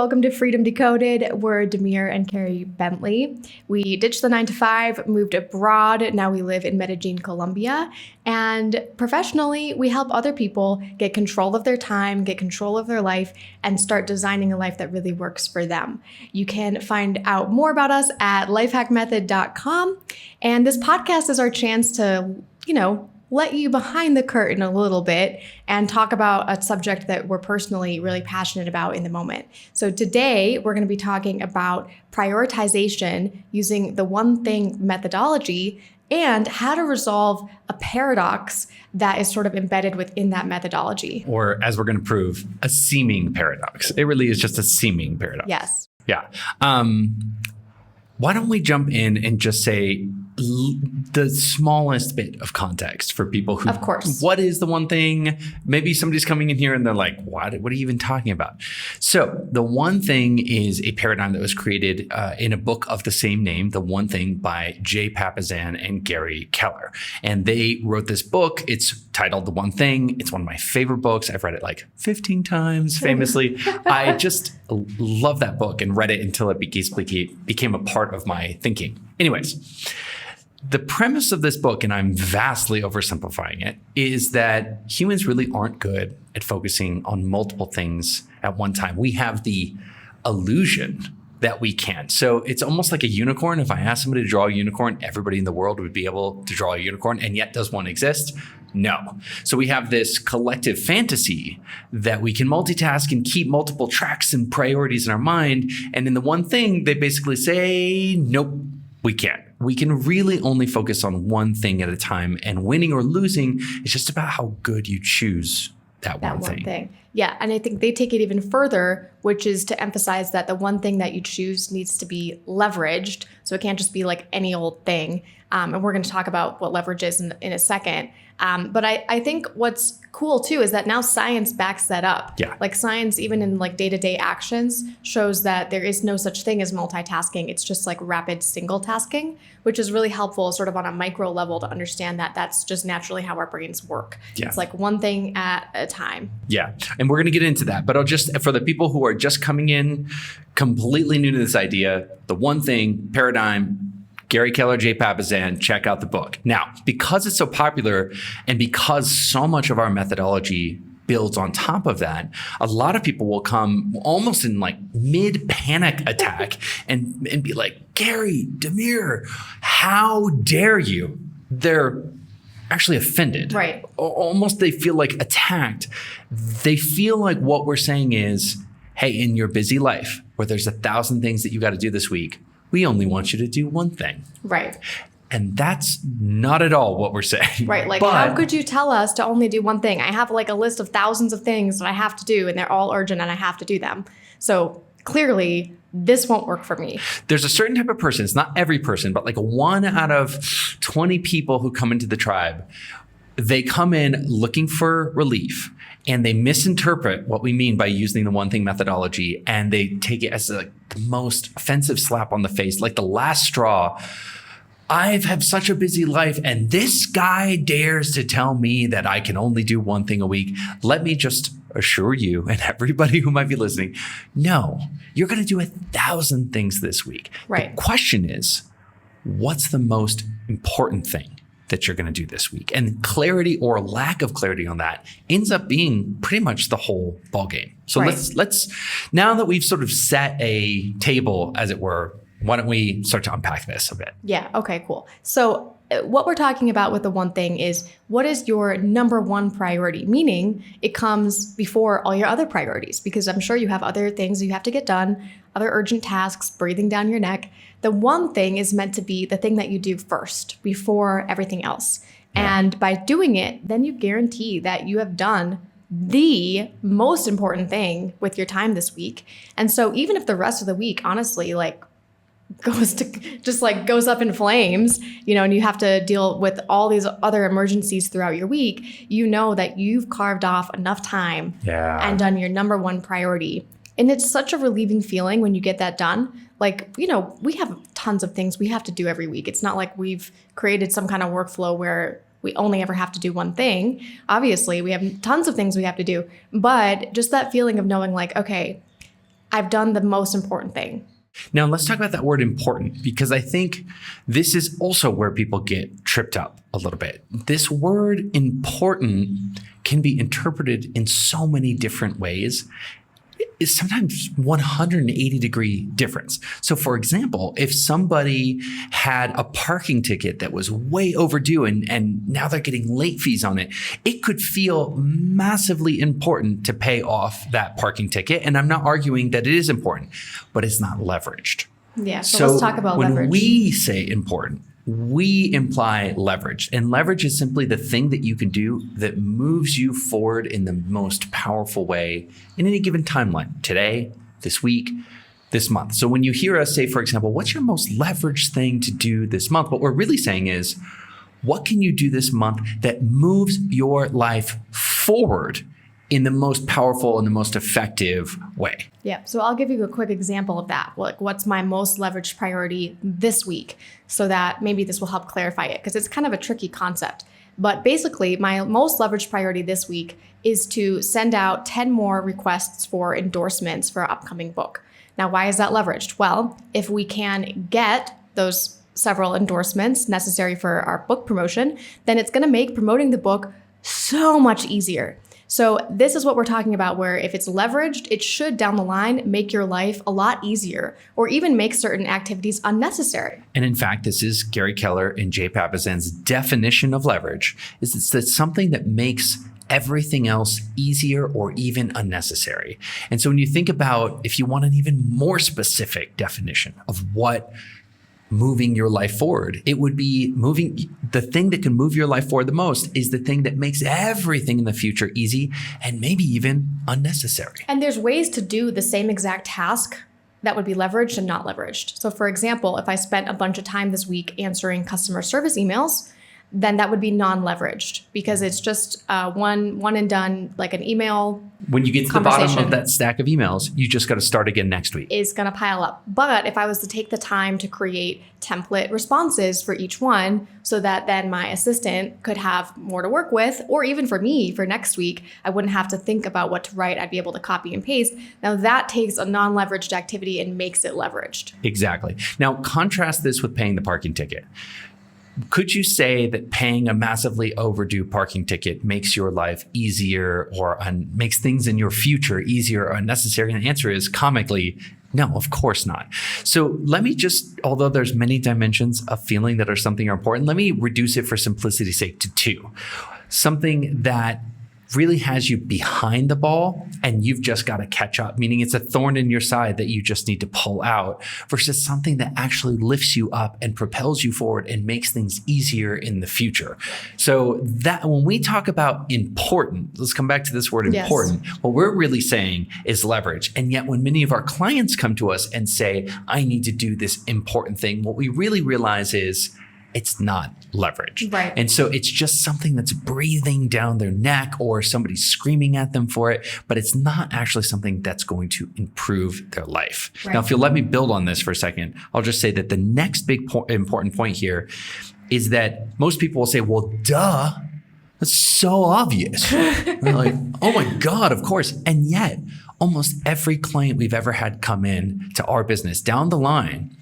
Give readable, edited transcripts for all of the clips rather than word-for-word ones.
welcome to Freedom Decoded. We're Demir and Carey Bentley. We ditched the 9-to-5, moved abroad. Now we live in Medellin, Colombia. And professionally, we help other people get control of their time, get control of their life, and start designing a life that really works for them. You can find out more about us at lifehackmethod.com. And this podcast is our chance to, let you behind the curtain a little bit and talk about a subject that we're personally really passionate about in the moment. So today we're going to be talking about prioritization using the one thing methodology and how to resolve a paradox that is sort of embedded within that methodology. Or, as we're going to prove, a seeming paradox. It really is just a seeming paradox. Yes. Yeah. Why don't we jump in and just say the smallest bit of context for people who, of course, what is the one thing? Maybe somebody's coming in here and they're like, what are you even talking about? So the one thing is a paradigm that was created in a book of the same name, The One Thing by Jay Papasan and Gary Keller. And they wrote this book. It's titled The One Thing. It's one of my favorite books. I've read it like 15 times, famously. I just love that book and read it until it became a part of my thinking. Anyways, the premise of this book, and I'm vastly oversimplifying it, is that humans really aren't good at focusing on multiple things at one time. We have the illusion that we can. So it's almost like a unicorn. If I asked somebody to draw a unicorn, everybody in the world would be able to draw a unicorn. And yet, does one exist? No. So we have this collective fantasy that we can multitask and keep multiple tracks and priorities in our mind. And in the one thing, they basically say, nope, we can't. We can really only focus on one thing at a time, and winning or losing is just about how good you choose that one thing. Yeah, and I think they take it even further, which is to emphasize that the one thing that you choose needs to be leveraged. So it can't just be like any old thing. And we're going to talk about what leverage is in a second. But I think what's cool too is that now science backs that up. Yeah. Like science, even in like day-to-day actions, shows that there is no such thing as multitasking. It's just like rapid single tasking, which is really helpful sort of on a micro level to understand that that's just naturally how our brains work. Yeah. It's like one thing at a time. Yeah. And we're going to get into that. But I'll just, for the people who are just coming in completely new to this idea, the one thing paradigm, Gary Keller, Jay Papasan, check out the book. Now, because it's so popular and because so much of our methodology builds on top of that, a lot of people will come almost in like mid-panic attack and be like, Carey, Demir, how dare you? They're actually offended. Right. Almost they feel like attacked. They feel like what we're saying is, hey, in your busy life where there's 1,000 things that you got to do this week, we only want you to do one thing. Right. And that's not at all what we're saying. Right. Like, how could you tell us to only do one thing? I have like a list of thousands of things that I have to do, and they're all urgent and I have to do them. So clearly, this won't work for me. There's a certain type of person, it's not every person, but like 1 out of 20 people who come into the tribe, they come in looking for relief. And they misinterpret what we mean by using the one thing methodology, and they take it as the most offensive slap on the face, like the last straw. I've had such a busy life, and this guy dares to tell me that I can only do one thing a week. Let me just assure you and everybody who might be listening, no, you're going to do 1,000 things this week. Right. The question is, what's the most important thing that you're going to do this week? And clarity or lack of clarity on that ends up being pretty much the whole ballgame. So right. let's now that we've sort of set a table, as it were, why don't we start to unpack this a bit? Yeah. Okay, cool. So what we're talking about with the one thing is, what is your number one priority? Meaning it comes before all your other priorities, because I'm sure you have other things you have to get done, other urgent tasks breathing down your neck. The one thing is meant to be the thing that you do first before everything else. Yeah. And by doing it, then you guarantee that you have done the most important thing with your time this week. And so even if the rest of the week, honestly, like goes up in flames, and you have to deal with all these other emergencies throughout your week, you know that you've carved off enough time and done your number one priority. And it's such a relieving feeling when you get that done. Like, we have tons of things we have to do every week. It's not like we've created some kind of workflow where we only ever have to do one thing. Obviously, we have tons of things we have to do. But just that feeling of knowing like, okay, I've done the most important thing. Now, let's talk about that word important, because I think this is also where people get tripped up a little bit. This word important can be interpreted in so many different ways. It's sometimes 180-degree difference. So for example, if somebody had a parking ticket that was way overdue and now they're getting late fees on it, it could feel massively important to pay off that parking ticket. And I'm not arguing that it is important, but it's not leveraged. Yeah, so let's talk about leverage. When we say important, we imply leverage. And leverage is simply the thing that you can do that moves you forward in the most powerful way in any given timeline. Today, this week, this month. So when you hear us say, for example, what's your most leveraged thing to do this month? What we're really saying is, what can you do this month that moves your life forward in the most powerful and the most effective way? Yeah, so I'll give you a quick example of that. Like, what's my most leveraged priority this week, so that maybe this will help clarify it, because it's kind of a tricky concept. But basically, my most leveraged priority this week is to send out 10 more requests for endorsements for our upcoming book. Now, why is that leveraged? Well, if we can get those several endorsements necessary for our book promotion, then it's going to make promoting the book so much easier. So this is what we're talking about, where if it's leveraged, it should down the line make your life a lot easier, or even make certain activities unnecessary. And in fact, this is Gary Keller and Jay Papasan's definition of leverage, is it's something that makes everything else easier or even unnecessary. And so when you think about, if you want an even more specific definition of what moving your life forward, it would be the thing that can move your life forward the most is the thing that makes everything in the future easy and maybe even unnecessary. And there's ways to do the same exact task that would be leveraged and not leveraged. So for example, if I spent a bunch of time this week answering customer service emails, then that would be non-leveraged, because it's just one and done, like an email. When you get to the bottom of that stack of emails, you just got to start again next week. Is going to pile up. But if I was to take the time to create template responses for each one, so that then my assistant could have more to work with, or even for me for next week, I wouldn't have to think about what to write. I'd be able to copy and paste. Now that takes a non-leveraged activity and makes it leveraged. Exactly. Now contrast this with paying the parking ticket. Could you say that paying a massively overdue parking ticket makes your life easier or makes things in your future easier or unnecessary? And the answer is comically, no, of course not. So let me just, although there's many dimensions of feeling that are something are important, let me reduce it for simplicity's sake to two. Something that really has you behind the ball and you've just got to catch up, meaning it's a thorn in your side that you just need to pull out, versus something that actually lifts you up and propels you forward and makes things easier in the future. So that when we talk about important, let's come back to this word important. Yes. What we're really saying is leverage. And yet when many of our clients come to us and say, I need to do this important thing, what we really realize is it's not leverage. Right. And so it's just something that's breathing down their neck, or somebody's screaming at them for it, but it's not actually something that's going to improve their life. Right. Now, if you'll let me build on this for a second, I'll just say that the next big important point here is that most people will say, well, duh, that's so obvious. They're like, oh my God, of course. And yet almost every client we've ever had come in to our business down the line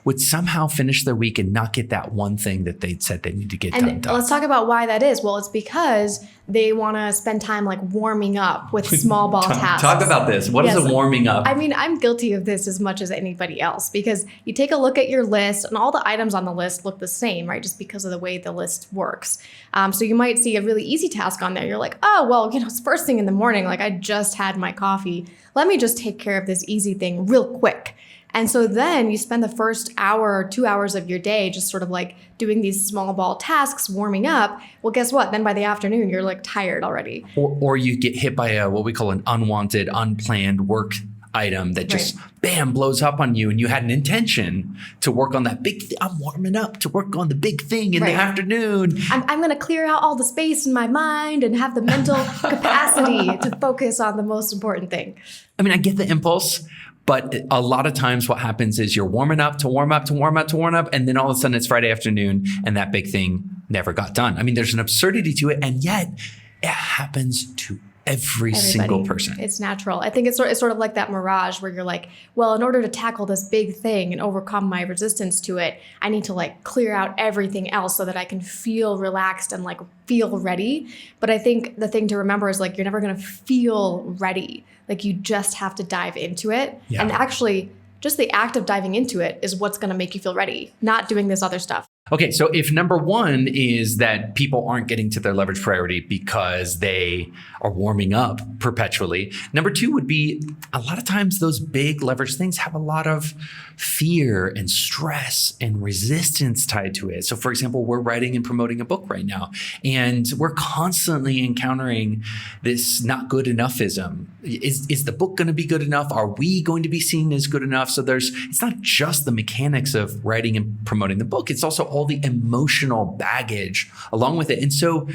would somehow finish their week and not get that one thing that they'd said they need to get done. Let's talk about why that is. Well, it's because they want to spend time like warming up with small ball tasks. Talk about this. What is a warming up? I mean, I'm guilty of this as much as anybody else, because you take a look at your list and all the items on the list look the same, right? Just because of the way the list works. So you might see a really easy task on there. You're like, oh, well, it's first thing in the morning. Like I just had my coffee. Let me just take care of this easy thing real quick. And so then you spend the first hour or 2 hours of your day just sort of like doing these small ball tasks, warming up. Well, guess what? Then by the afternoon, you're like tired already. Or you get hit by what we call an unwanted, unplanned work item that just bam, blows up on you, and you had an intention to work on that big thing. I'm warming up to work on the big thing in the afternoon. I'm going to clear out all the space in my mind and have the mental capacity to focus on the most important thing. I mean, I get the impulse. But a lot of times what happens is you're warming up to warm up to warm up to warm up. And then all of a sudden it's Friday afternoon and that big thing never got done. I mean, there's an absurdity to it. And yet it happens to Every single person. It's natural. I think it's sort of like that mirage where you're like, well, in order to tackle this big thing and overcome my resistance to it, I need to like clear out everything else so that I can feel relaxed and like feel ready. But I think the thing to remember is like, you're never going to feel ready. Like you just have to dive into it. Yeah. And actually, just the act of diving into it is what's going to make you feel ready, not doing this other stuff. Okay, so if number one is that people aren't getting to their leverage priority because they are warming up perpetually, number two would be a lot of times those big leverage things have a lot of fear and stress and resistance tied to it. So for example, we're writing and promoting a book right now, and we're constantly encountering this not good enoughism. Is the book going to be good enough? Are we going to be seen as good enough? So it's not just the mechanics of writing and promoting the book, it's also all the emotional baggage along with it. And so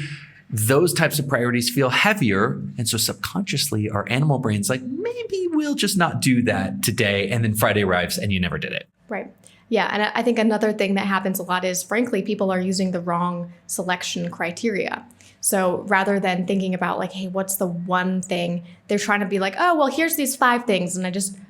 those types of priorities feel heavier. And so subconsciously our animal brain's like, maybe we'll just not do that today. And then Friday arrives and you never did it. Right. Yeah. And I think another thing that happens a lot is, frankly, people are using the wrong selection criteria. So rather than thinking about like, hey, what's the one thing, they're trying to be like, oh, well, here's these 5 things and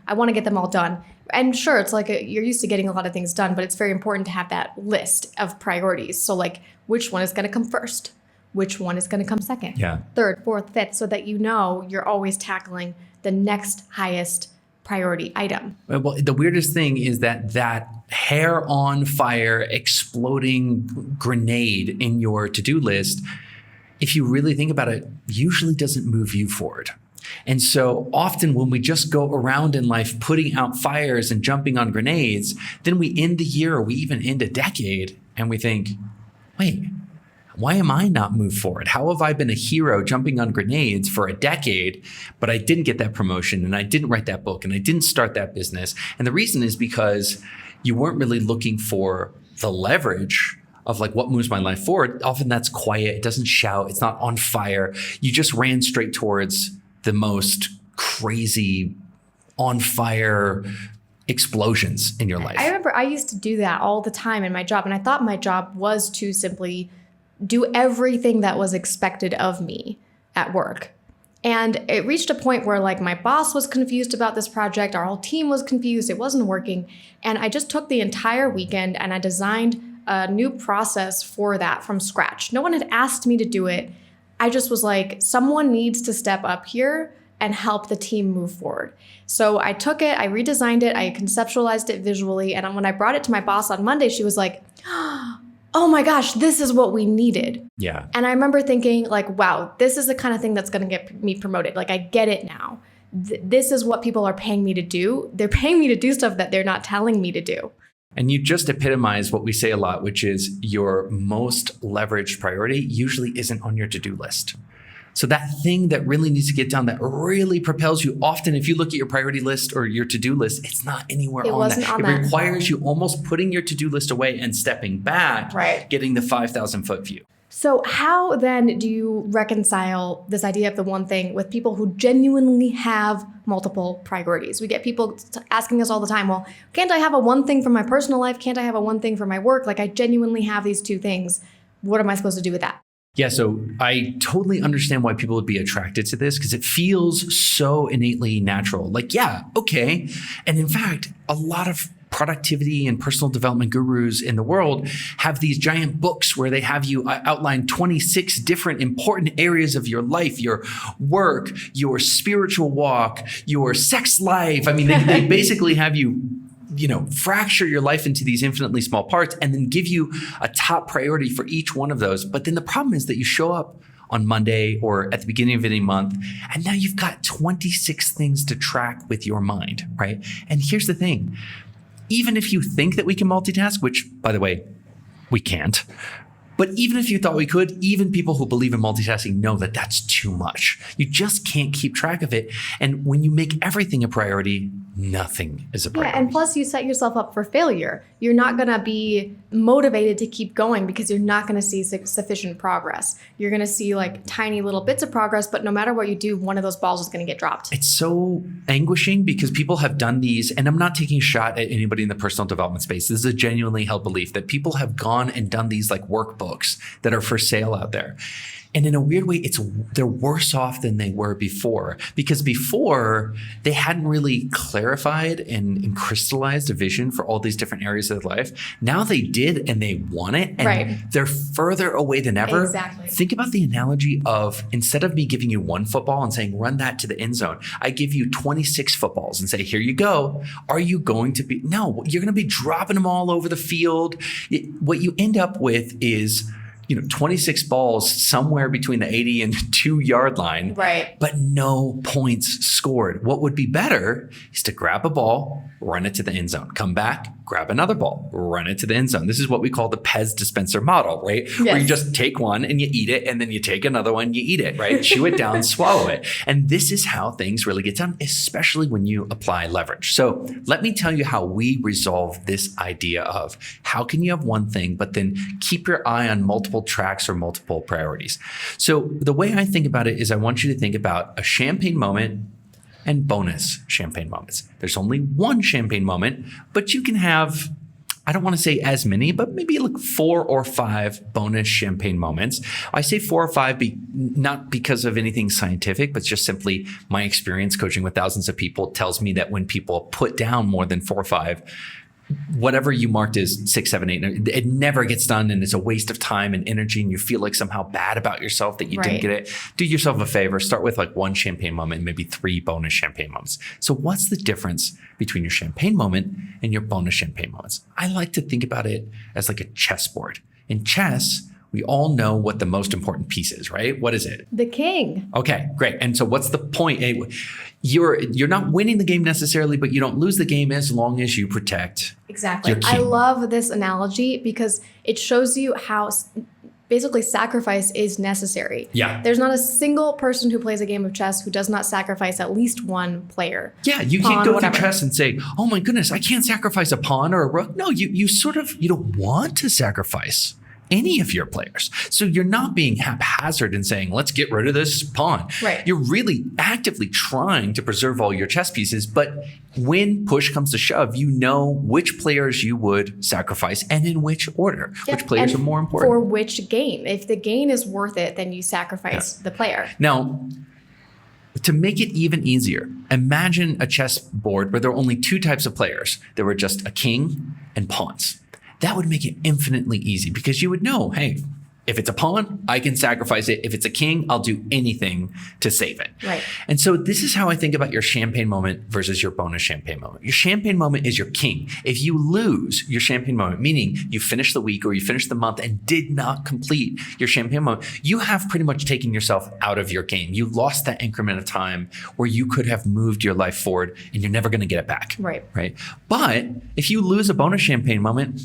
I want to get them all done. And sure, it's like you're used to getting a lot of things done, but it's very important to have that list of priorities. So like, which one is going to come first? Which one is going to come second? Yeah. Third, fourth, fifth, so that you know you're always tackling the next highest priority item. Well, the weirdest thing is that hair on fire exploding grenade in your to-do list, if you really think about it, usually doesn't move you forward. And so often when we just go around in life putting out fires and jumping on grenades, then we end the year or we even end a decade and we think, wait, why am I not moved forward? How have I been a hero jumping on grenades for a decade, but I didn't get that promotion and I didn't write that book and I didn't start that business? And the reason is because you weren't really looking for the leverage of like what moves my life forward. Often that's quiet. It doesn't shout. It's not on fire. You just ran straight towards the most crazy on fire explosions in your life. I remember I used to do that all the time in my job. And I thought my job was to simply do everything that was expected of me at work. And it reached a point where like my boss was confused about this project. Our whole team was confused. It wasn't working. And I just took the entire weekend and I designed a new process for that from scratch. No one had asked me to do it. I just was like, someone needs to step up here and help the team move forward. So I took it, I redesigned it, I conceptualized it visually. And when I brought it to my boss on Monday, she was like, oh my gosh, this is what we needed. Yeah. And I remember thinking like, wow, this is the kind of thing that's going to get me promoted. Like I get it now. This is what people are paying me to do. They're paying me to do stuff that they're not telling me to do. And you just epitomized what we say a lot, which is your most leveraged priority usually isn't on your to-do list. So that thing that really needs to get done, that really propels you, often if you look at your priority list or your to-do list, it's not anywhere on that. It requires you almost putting your to-do list away and stepping back, right, getting the 5,000-foot view. So how then do you reconcile this idea of the one thing with people who genuinely have multiple priorities? We get people asking us all the time, well, can't I have a one thing for my personal life? Can't I have a one thing for my work? Like I genuinely have these 2 things. What am I supposed to do with that? Yeah, so I totally understand why people would be attracted to this because it feels so innately natural. Like, yeah, okay. And in fact, a lot of productivity and personal development gurus in the world have these giant books where they have you outline 26 different important areas of your life, your work, your spiritual walk, your sex life. I mean, they basically have you fracture your life into these infinitely small parts and then give you a top priority for each one of those. But then the problem is that you show up on Monday or at the beginning of any month, and now you've got 26 things to track with your mind, right? And here's the thing. Even if you think that we can multitask, which, by the way, we can't, but even if you thought we could, even people who believe in multitasking know that that's too much. You just can't keep track of it. And when you make everything a priority, nothing is a priority. Yeah, and plus you set yourself up for failure. You're not going to be motivated to keep going because you're not going to see sufficient progress. You're going to see like tiny little bits of progress, but no matter what you do, one of those balls is going to get dropped. It's so anguishing because people have done these, and I'm not taking a shot at anybody in the personal development space. This is a genuinely held belief that people have gone and done these like workbooks that are for sale out there. And in a weird way, they're worse off than they were before, because before they hadn't really clarified and crystallized a vision for all these different areas of their life. Now they did, and they want it, and they're further away than ever. Exactly. Think about the analogy of, instead of me giving you one football and saying, run that to the end zone, I give you 26 footballs and say, here you go. Are you going to be? No, you're going to be dropping them all over the field. What you end up with is 26 balls somewhere between the 80 and 2-yard line, but no points scored. What would be better is to grab a ball, run it to the end zone, come back, grab another ball, run it to the end zone. This is what we call the Pez dispenser model, right? Yes. Where you just take one and you eat it, and then you take another one, you eat it, right? Chew it down, swallow it. And this is how things really get done, especially when you apply leverage. So let me tell you how we resolve this idea of how can you have one thing, but then keep your eye on multiple tracks or multiple priorities. So the way I think about it is, I want you to think about a champagne moment and bonus champagne moments. There's only one champagne moment, but you can have, I don't want to say as many, but maybe like 4 or 5 bonus champagne moments. I say 4 or 5 not because of anything scientific, but just simply my experience coaching with thousands of people tells me that when people put down more than 4 or 5, whatever you marked as 6, 7, 8, it never gets done, and it's a waste of time and energy, and you feel like somehow bad about yourself that you didn't get it. Do yourself a favor, start with like 1 champagne moment, maybe 3 bonus champagne moments. So what's the difference between your champagne moment and your bonus champagne moments? I like to think about it as like a chessboard. In chess, we all know what the most important piece is, right? What is it? The king. Okay, great. And so what's the point? You're not winning the game necessarily, but you don't lose the game as long as you protect Exactly. your king. I love this analogy because it shows you how basically sacrifice is necessary. Yeah. There's not a single person who plays a game of chess who does not sacrifice at least one player. Yeah, you can't go through chess and say, oh my goodness, I can't sacrifice a pawn or a rook. No, you don't want to sacrifice any of your players. So you're not being haphazard and saying, let's get rid of this pawn. Right. You're really actively trying to preserve all your chess pieces. But when push comes to shove, you know which players you would sacrifice and in which order, which players are more important. For which game. If the gain is worth it, then you sacrifice the player. Now, to make it even easier, imagine a chess board where there are only 2 types of players. There were just a king and pawns. That would make it infinitely easy, because you would know, hey, if it's a pawn, I can sacrifice it. If it's a king, I'll do anything to save it. Right. And so this is how I think about your champagne moment versus your bonus champagne moment. Your champagne moment is your king. If you lose your champagne moment, meaning you finish the week or you finish the month and did not complete your champagne moment, you have pretty much taken yourself out of your game. You lost that increment of time where you could have moved your life forward, and you're never going to get it back. Right. Right. But if you lose a bonus champagne moment,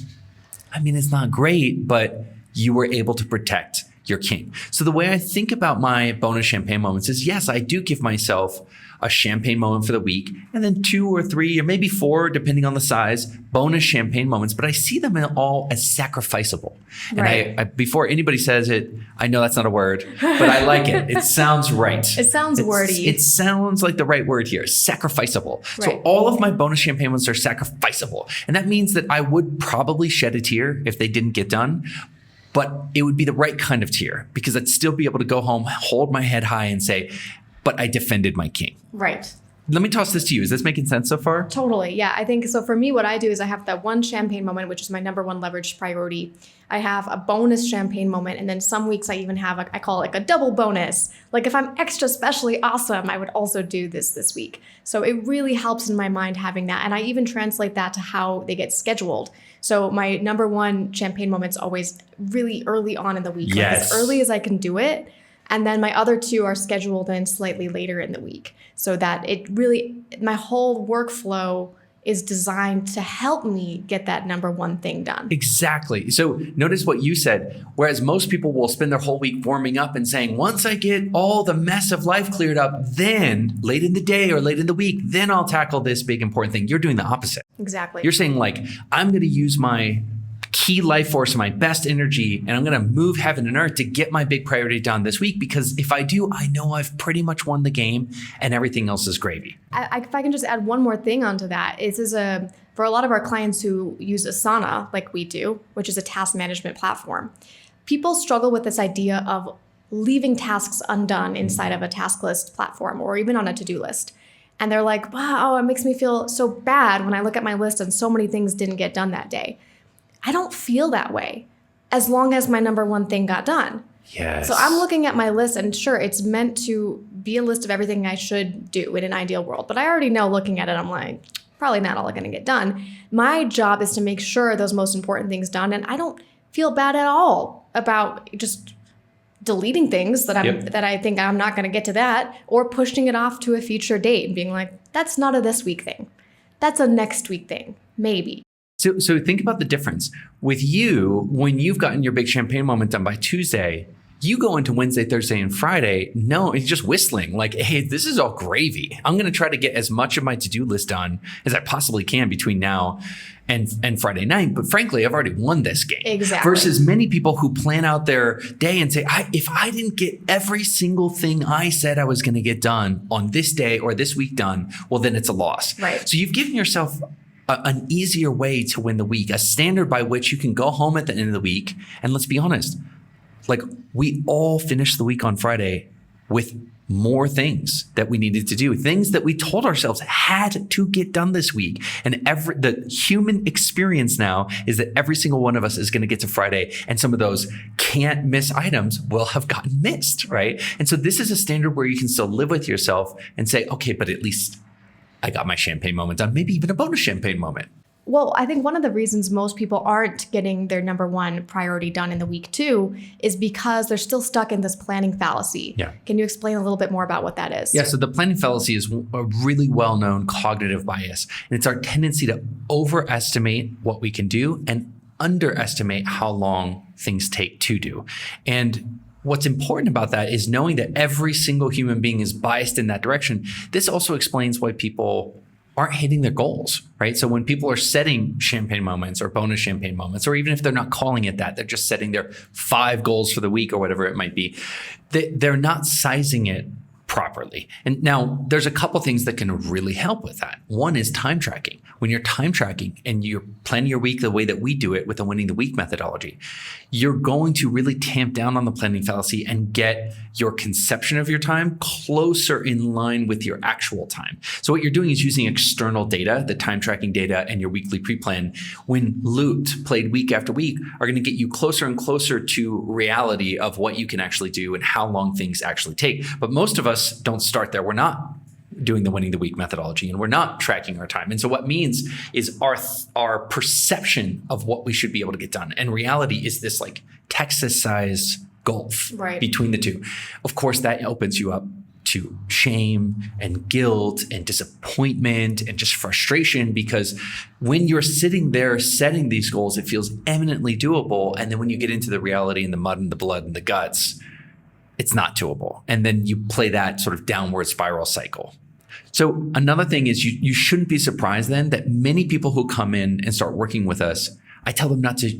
I mean, it's not great, but you were able to protect your king. So the way I think about my bonus champagne moments is, yes, I do give myself a champagne moment for the week, and then 2 or 3 or maybe 4, depending on the size, bonus champagne moments, but I see them all as sacrificable. Right. And I before anybody says it, I know that's not a word, but I like it. It sounds right. It sounds wordy. It sounds like the right word here, sacrificable. Right. So all of my bonus champagne moments are sacrificable. And that means that I would probably shed a tear if they didn't get done, but it would be the right kind of tear, because I'd still be able to go home, hold my head high and say, but I defended my king. Right. Let me toss this to you. Is this making sense so far? Totally. Yeah. I think so. For me, what I do is I have that one champagne moment, which is my number 1 leveraged priority. I have a bonus champagne moment. And then some weeks I even have, I call it like a double bonus. Like if I'm extra specially awesome, I would also do this week. So it really helps in my mind having that. And I even translate that to how they get scheduled. So my number 1 champagne moment's always really early on in the week. Yes. Like as early as I can do it. And then my other 2 are scheduled in slightly later in the week, so that it really, my whole workflow is designed to help me get that number 1 thing done. Exactly. So notice what you said. Whereas most people will spend their whole week warming up and saying, once I get all the mess of life cleared up, then late in the day or late in the week, then I'll tackle this big important thing. You're doing the opposite. Exactly. You're saying like, I'm going to use my key life force, my best energy, and I'm going to move heaven and earth to get my big priority done this week, because if I do, I know I've pretty much won the game and everything else is gravy. If I can just add one more thing onto that, for a lot of our clients who use Asana like we do, which is a task management platform, people struggle with this idea of leaving tasks undone inside of a task list platform or even on a to-do list. And they're like, wow, it makes me feel so bad when I look at my list and so many things didn't get done that day. I don't feel that way as long as my number one thing got done. Yes. So I'm looking at my list, and sure, it's meant to be a list of everything I should do in an ideal world. But I already know, looking at it, I'm like, probably not all going to get done. My job is to make sure those most important things done. And I don't feel bad at all about just deleting things that I think I'm not going to get to that, or pushing it off to a future date and being like, that's not a this week thing. That's a next week thing, maybe. So think about the difference. With you, when you've gotten your big champagne moment done by Tuesday, you go into Wednesday, Thursday, and Friday, no, it's just whistling like, hey, this is all gravy. I'm going to try to get as much of my to-do list done as I possibly can between now and Friday night. But frankly, I've already won this game. Exactly. Versus many people who plan out their day and say, if I didn't get every single thing I said I was going to get done on this day or this week done, well, then it's a loss. Right. So you've given yourself an easier way to win the week, a standard by which you can go home at the end of the week. And let's be honest, like we all finished the week on Friday with more things that we needed to do, things that we told ourselves had to get done this week. And the human experience now is that every single one of us is going to get to Friday, and some of those can't miss items will have gotten missed, right? And so this is a standard where you can still live with yourself and say, okay, but at least I got my champagne moment done, maybe even a bonus champagne moment. Well, I think one of the reasons most people aren't getting their number one priority done in the week too is because they're still stuck in this planning fallacy. Yeah. Can you explain a little bit more about what that is? Yeah, so the planning fallacy is a really well-known cognitive bias. And it's our tendency to overestimate what we can do and underestimate how long things take to do. And what's important about that is knowing that every single human being is biased in that direction. This also explains why people aren't hitting their goals, right? So when people are setting champagne moments or bonus champagne moments, or even if they're not calling it that, they're just setting their 5 goals for the week or whatever it might be, they're not sizing it properly. And now there's a couple things that can really help with that. One is time tracking. When you're time tracking and you're planning your week the way that we do it with the winning the week methodology, you're going to really tamp down on the planning fallacy and get your conception of your time closer in line with your actual time. So what you're doing is using external data, the time tracking data and your weekly pre-plan, when looped, played week after week, are going to get you closer and closer to reality of what you can actually do and how long things actually take. But most of us don't start there. We're not doing the winning the week methodology and we're not tracking our time. And so what means is our perception of what we should be able to get done. And reality is this like Texas-sized gulf between the two. Of course, that opens you up to shame and guilt and disappointment and just frustration, because when you're sitting there setting these goals, it feels eminently doable. And then when you get into the reality and the mud and the blood and the guts, it's not doable. And then you play that sort of downward spiral cycle. So another thing is you shouldn't be surprised then that many people who come in and start working with us, I tell them not to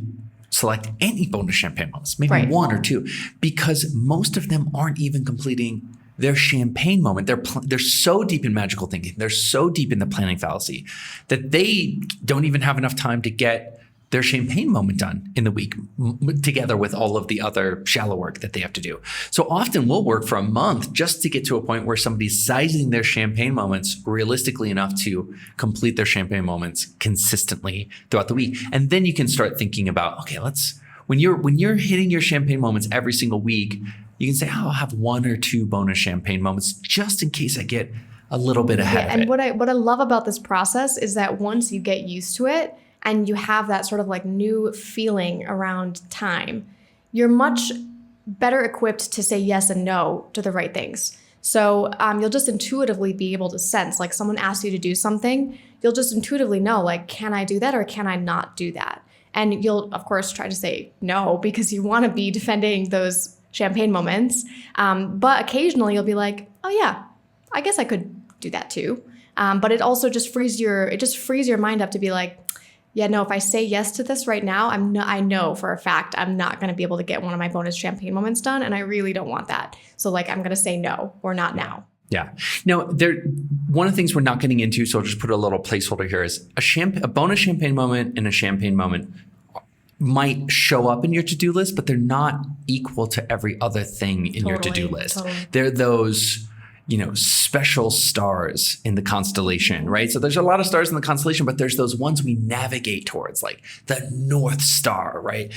select any bonus champagne moments, maybe 1 or 2, because most of them aren't even completing their champagne moment. They're so deep in magical thinking. They're so deep in the planning fallacy that they don't even have enough time to get their champagne moment done in the week together with all of the other shallow work that they have to do. So often we'll work for a month just to get to a point where somebody's sizing their champagne moments realistically enough to complete their champagne moments consistently throughout the week. And then you can start thinking about, okay, when you're hitting your champagne moments every single week, you can say, I'll have 1 or 2 bonus champagne moments just in case I get a little bit ahead of it. And what I love about this process is that once you get used to it, and you have that sort of like new feeling around time, you're much better equipped to say yes and no to the right things. So you'll just intuitively be able to sense, like someone asks you to do something, you'll just intuitively know, like, can I do that or can I not do that? And you'll, of course, try to say no because you want to be defending those champagne moments. But occasionally you'll be like, oh yeah, I guess I could do that too. But it also just frees your mind up to be like, yeah, no, if I say yes to this right now, I know for a fact I'm not going to be able to get one of my bonus champagne moments done, and I really don't want that. So like I'm going to say no or not now. Yeah. Now, one of the things we're not getting into, so I'll just put a little placeholder here, is a bonus champagne moment and a champagne moment might show up in your to-do list, but they're not equal to every other thing in your to-do list. Totally. They're those, special stars in the constellation, right? So there's a lot of stars in the constellation, but there's those ones we navigate towards, like the North Star, right?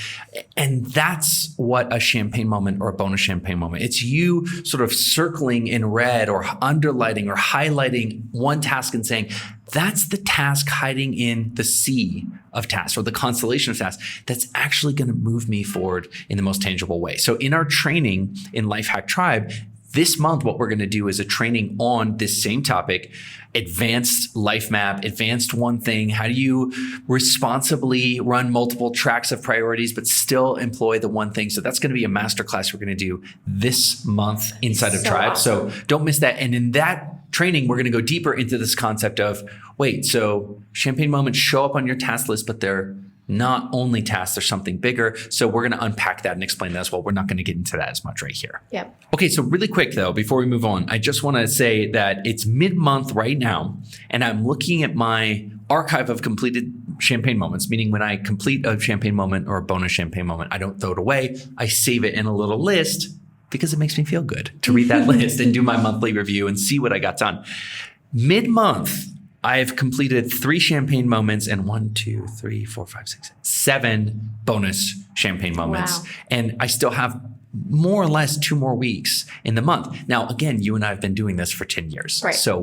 And that's what a champagne moment or a bonus champagne moment. It's you sort of circling in red or underlining or highlighting one task and saying, that's the task hiding in the sea of tasks or the constellation of tasks that's actually going to move me forward in the most tangible way. So in our training in Lifehack Tribe, this month, what we're going to do is a training on this same topic, advanced life map, advanced one thing. How do you responsibly run multiple tracks of priorities, but still employ the one thing? So that's going to be a masterclass we're going to do this month inside of Tribe. Awesome. So don't miss that. And in that training, we're going to go deeper into this concept of, wait, so champagne moments show up on your task list, but they're not only tasks, there's something bigger. So we're going to unpack that and explain that as well. We're not going to get into that as much right here. Yeah. Okay, so really quick though, before we move on, I just want to say that it's mid-month right now, and I'm looking at my archive of completed champagne moments, meaning when I complete a champagne moment or a bonus champagne moment, I don't throw it away. I save it in a little list because it makes me feel good to read that list and do my monthly review and see what I got done. Mid-month, I've completed 3 champagne moments and 7 bonus champagne moments. Wow. And I still have more or less 2 more weeks in the month. Now, again, you and I have been doing this for 10 years. Right. So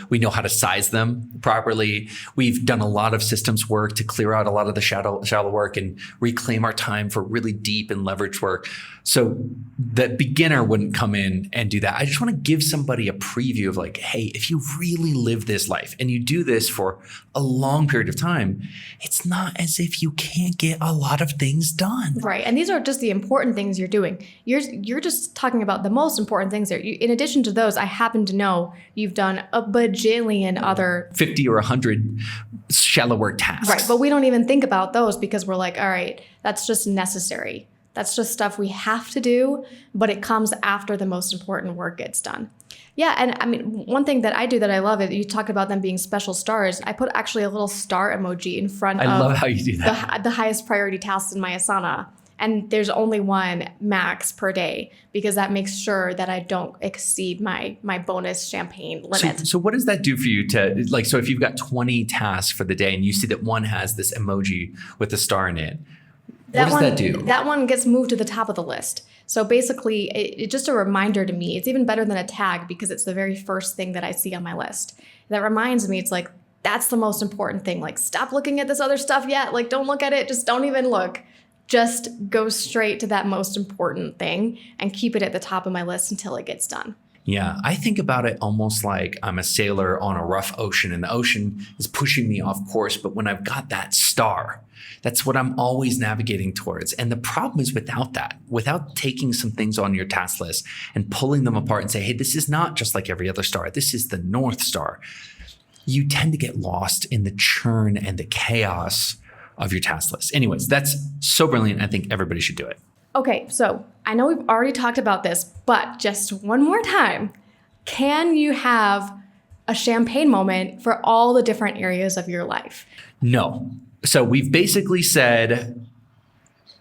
we know how to size them properly. We've done a lot of systems work to clear out a lot of the shallow work and reclaim our time for really deep and leveraged work. So the beginner wouldn't come in and do that. I just want to give somebody a preview of like, hey, if you really live this life and you do this for a long period of time, it's not as if you can't get a lot of things done. Right. And these are just the important things you're doing. You're just talking about the most important things there. In addition to those, I happen to know you've done a bajillion other 50 or 100 shallow work tasks. Right. But we don't even think about those because we're like, all right, that's just necessary. That's just stuff we have to do, but it comes after the most important work gets done. Yeah, and I mean, one thing that I do that I love is you talked about them being special stars. I put actually a little star emoji in front of I love how you do that. the highest priority tasks in my Asana. And there's only one max per day because that makes sure that I don't exceed my bonus champagne limit. So what does that do for you to like, so if you've got 20 tasks for the day and you see that one has this emoji with a star in it, what does that do? That one gets moved to the top of the list. So basically, it's just a reminder to me. It's even better than a tag because it's the very first thing that I see on my list. That reminds me, it's like, that's the most important thing. Like, stop looking at this other stuff yet. Like, don't look at it. Just don't even look. Just go straight to that most important thing and keep it at the top of my list until it gets done. Yeah, I think about it almost like I'm a sailor on a rough ocean and the ocean is pushing me off course. But when I've got that star, that's what I'm always navigating towards. And the problem is without taking some things on your task list and pulling them apart and say, hey, this is not just like every other star. This is the North Star. You tend to get lost in the churn and the chaos of your task list. Anyways, that's so brilliant. I think everybody should do it. Okay, so I know we've already talked about this, but just one more time, can you have a champagne moment for all the different areas of your life? No. So we've basically said,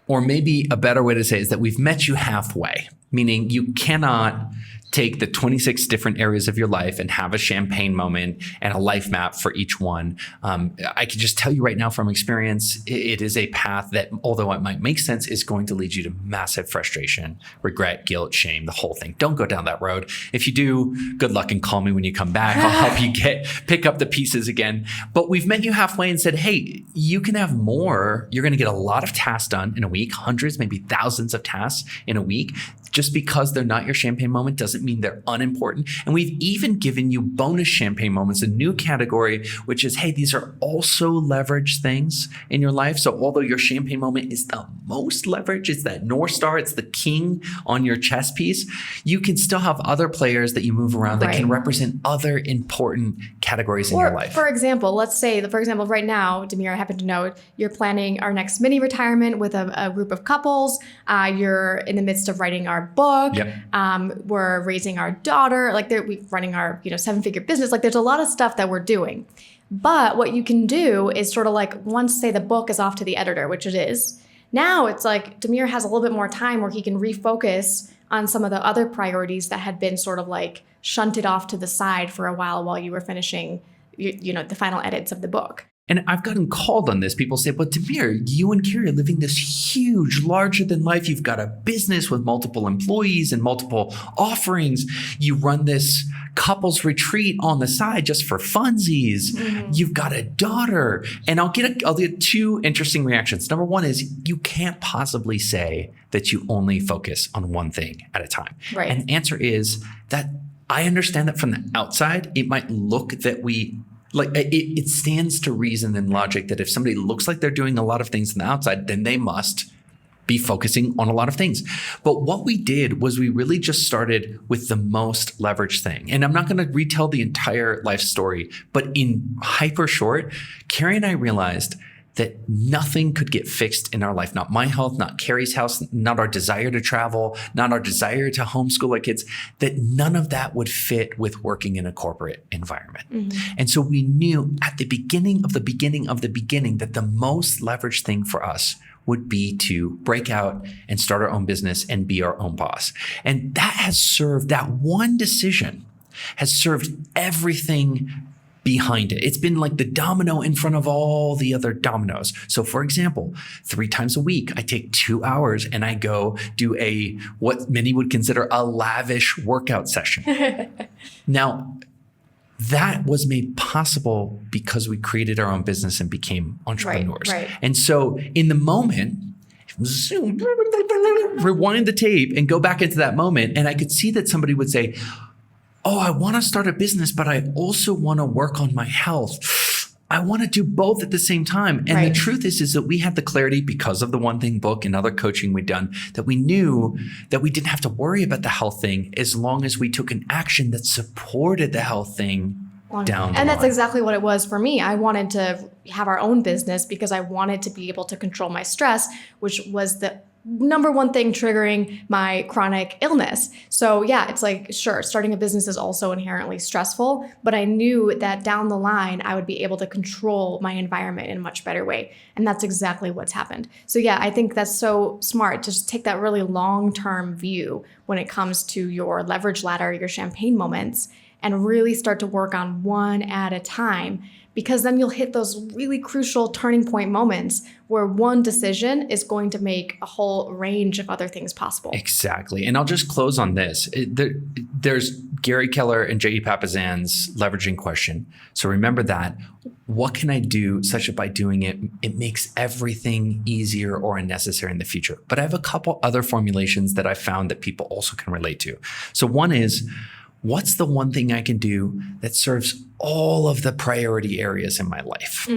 or maybe a better way to say it is that we've met you halfway, meaning you cannot take the 26 different areas of your life and have a champagne moment and a life map for each one. I can just tell you right now from experience, it is a path that, although it might make sense, is going to lead you to massive frustration, regret, guilt, shame, the whole thing. Don't go down that road. If you do, good luck and call me when you come back. I'll help you pick up the pieces again. But we've met you halfway and said, hey, you can have more. You're going to get a lot of tasks done in a week, hundreds, maybe thousands of tasks in a week. Just because they're not your champagne moment doesn't mean they're unimportant. And we've even given you bonus champagne moments, a new category, which is, hey, these are also leveraged things in your life. So although your champagne moment is the most leveraged, it's that North Star, it's the king on your chess piece, you can still have other players that you move around that can represent other important categories in your life. For example, let's say that, for example, right now, Demir, I happen to know you're planning our next mini retirement with a group of couples. You're in the midst of writing our book. Yep. We're raising our daughter. Like we're running our 7-figure business. Like there's a lot of stuff that we're doing. But what you can do is sort of like once, say, the book is off to the editor, which it is, Now it's like Demir has a little bit more time where he can refocus on some of the other priorities that had been sort of like shunted off to the side for a while you were finishing, the final edits of the book. And I've gotten called on this. People say, but Demir, you and Carey are living this huge, larger than life. You've got a business with multiple employees and multiple offerings. You run this couples retreat on the side just for funsies. Mm-hmm. You've got a daughter. And I'll get two interesting reactions. Number one is you can't possibly say that you only focus on one thing at a time. Right. And the answer is that I understand that from the outside, it might look that it stands to reason and logic that if somebody looks like they're doing a lot of things on the outside, then they must be focusing on a lot of things. But what we did was we really just started with the most leveraged thing. And I'm not going to retell the entire life story, but in hyper short, Carey and I realized that nothing could get fixed in our life, not my health, not Carey's health, not our desire to travel, not our desire to homeschool our kids, that none of that would fit with working in a corporate environment. Mm-hmm. And so we knew at the beginning of the beginning of the beginning that the most leveraged thing for us would be to break out and start our own business and be our own boss. And that one decision has served everything behind it. It's been like the domino in front of all the other dominoes. So for example, 3 times a week, I take 2 hours and I go do what many would consider a lavish workout session. Now, that was made possible because we created our own business and became entrepreneurs. Right. And so in the moment, rewind the tape and go back into that moment. And I could see that somebody would say, oh, I want to start a business, but I also want to work on my health. I want to do both at the same time. And the truth is that we had the clarity because of the One Thing book and other coaching we'd done, that we knew that we didn't have to worry about the health thing as long as we took an action that supported the health thing down the line. And that's exactly what it was for me. I wanted to have our own business because I wanted to be able to control my stress, which was the number one thing triggering my chronic illness. So yeah, it's like, sure, starting a business is also inherently stressful, but I knew that down the line, I would be able to control my environment in a much better way. And that's exactly what's happened. So yeah, I think that's so smart to just take that really long-term view when it comes to your leverage ladder, your champagne moments, and really start to work on one at a time. Because then you'll hit those really crucial turning point moments where one decision is going to make a whole range of other things possible. Exactly. And I'll just close on this. There's Gary Keller and J.E. Papasan's leveraging question. So remember that. What can I do such that by doing it, it makes everything easier or unnecessary in the future? But I have a couple other formulations that I found that people also can relate to. So one is, what's the one thing I can do that serves all of the priority areas in my life?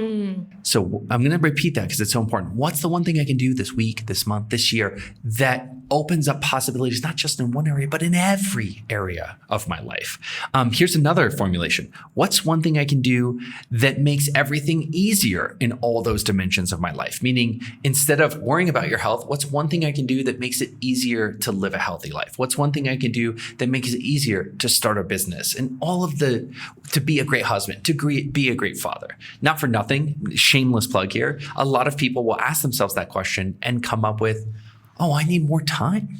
So I'm going to repeat that because it's so important. What's the one thing I can do this week, this month, this year that opens up possibilities, not just in one area, but in every area of my life? Here's another formulation. What's one thing I can do that makes everything easier in all those dimensions of my life? Meaning, instead of worrying about your health, what's one thing I can do that makes it easier to live a healthy life? What's one thing I can do that makes it easier to start a business? And all of to be a great husband, to be a great father. Not for nothing, shameless plug here. A lot of people will ask themselves that question and come up with, oh, I need more time.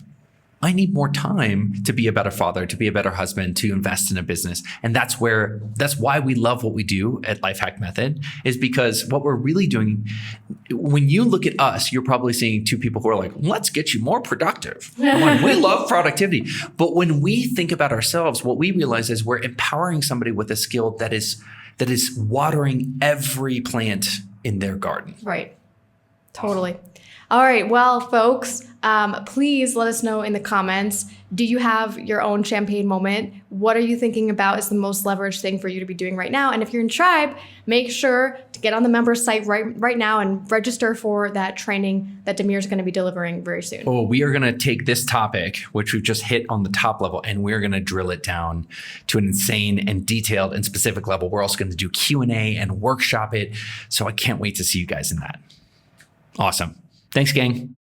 I need more time to be a better father, to be a better husband, to invest in a business. And that's why we love what we do at Lifehack Method, is because what we're really doing, when you look at us, you're probably seeing two people who are like, let's get you more productive. We love productivity. But when we think about ourselves, what we realize is we're empowering somebody with a skill that is watering every plant in their garden. Right. Totally. All right. Well, folks, please let us know in the comments. Do you have your own champagne moment? What are you thinking about is the most leveraged thing for you to be doing right now? And if you're in Tribe, make sure to get on the members site right now and register for that training that Demir is going to be delivering very soon. Oh, we are going to take this topic, which we've just hit on the top level, and we're going to drill it down to an insane and detailed and specific level. We're also going to do Q&A and workshop it. So I can't wait to see you guys in that. Awesome. Thanks, gang.